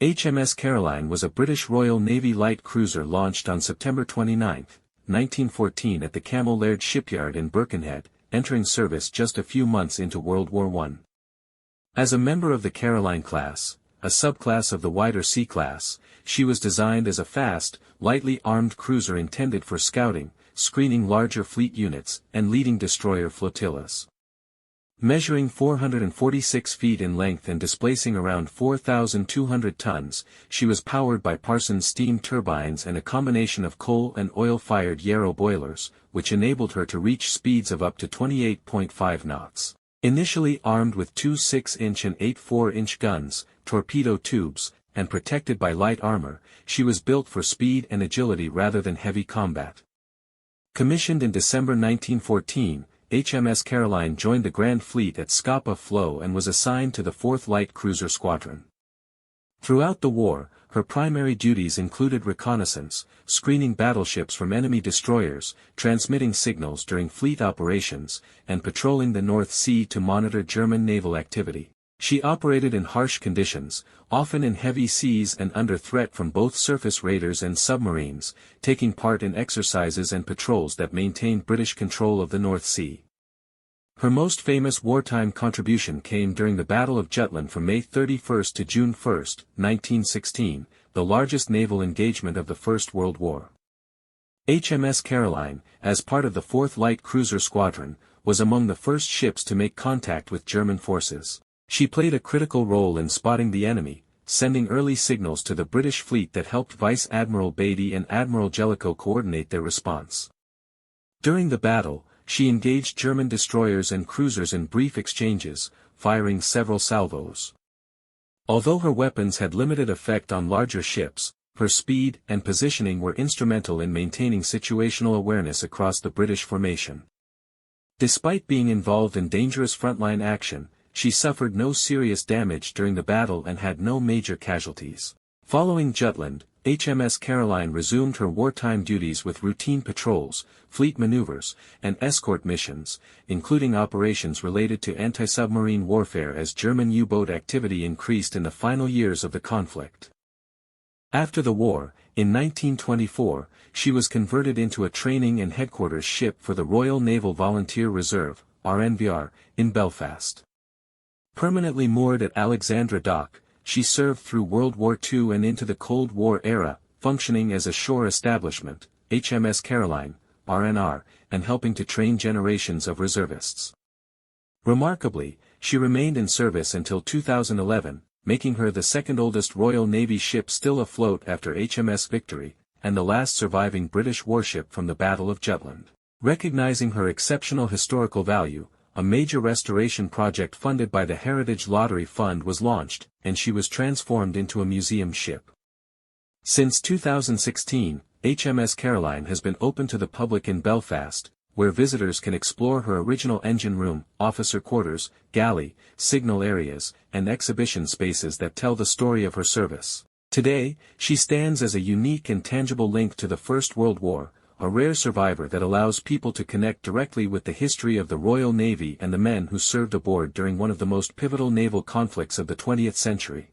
HMS Caroline was a British Royal Navy light cruiser launched on September 29, 1914 at the Camel Laird shipyard in Birkenhead, entering service just a few months into World War I. As a member of the Caroline class, a subclass of the wider Sea class, she was designed as a fast, lightly armed cruiser intended for scouting, screening larger fleet units, and leading destroyer flotillas. Measuring 446 feet in length and displacing around 4,200 tons, she was powered by Parsons steam turbines and a combination of coal and oil-fired Yarrow boilers, which enabled her to reach speeds of up to 28.5 knots. Initially armed with two 6-inch and 8 4-inch guns, torpedo tubes, and protected by light armor, she was built for speed and agility rather than heavy combat. Commissioned in December 1914, HMS Caroline joined the Grand Fleet at Scapa Flow and was assigned to the 4th Light Cruiser Squadron. Throughout the war, her primary duties included reconnaissance, screening battleships from enemy destroyers, transmitting signals during fleet operations, and patrolling the North Sea to monitor German naval activity. She operated in harsh conditions, often in heavy seas and under threat from both surface raiders and submarines, taking part in exercises and patrols that maintained British control of the North Sea. Her most famous wartime contribution came during the Battle of Jutland from May 31 to June 1, 1916, the largest naval engagement of the First World War. HMS Caroline, as part of the 4th Light Cruiser Squadron, was among the first ships to make contact with German forces. She played a critical role in spotting the enemy, sending early signals to the British fleet that helped Vice Admiral Beatty and Admiral Jellicoe coordinate their response. During the battle, she engaged German destroyers and cruisers in brief exchanges, firing several salvos. Although her weapons had limited effect on larger ships, her speed and positioning were instrumental in maintaining situational awareness across the British formation. Despite being involved in dangerous frontline action, she suffered no serious damage during the battle and had no major casualties. Following Jutland, HMS Caroline resumed her wartime duties with routine patrols, fleet maneuvers, and escort missions, including operations related to anti-submarine warfare as German U-boat activity increased in the final years of the conflict. After the war, in 1924, she was converted into a training and headquarters ship for the Royal Naval Volunteer Reserve, RNVR, in Belfast. Permanently moored at Alexandra Dock, she served through World War II and into the Cold War era, functioning as a shore establishment, HMS Caroline, RNR, and helping to train generations of reservists. Remarkably, she remained in service until 2011, making her the second oldest Royal Navy ship still afloat after HMS Victory, and the last surviving British warship from the Battle of Jutland. Recognizing her exceptional historical value, a major restoration project funded by the Heritage Lottery Fund was launched, and she was transformed into a museum ship. Since 2016, HMS Caroline has been open to the public in Belfast, where visitors can explore her original engine room, officer quarters, galley, signal areas, and exhibition spaces that tell the story of her service. Today, she stands as a unique and tangible link to the First World War, a rare survivor that allows people to connect directly with the history of the Royal Navy and the men who served aboard during one of the most pivotal naval conflicts of the 20th century.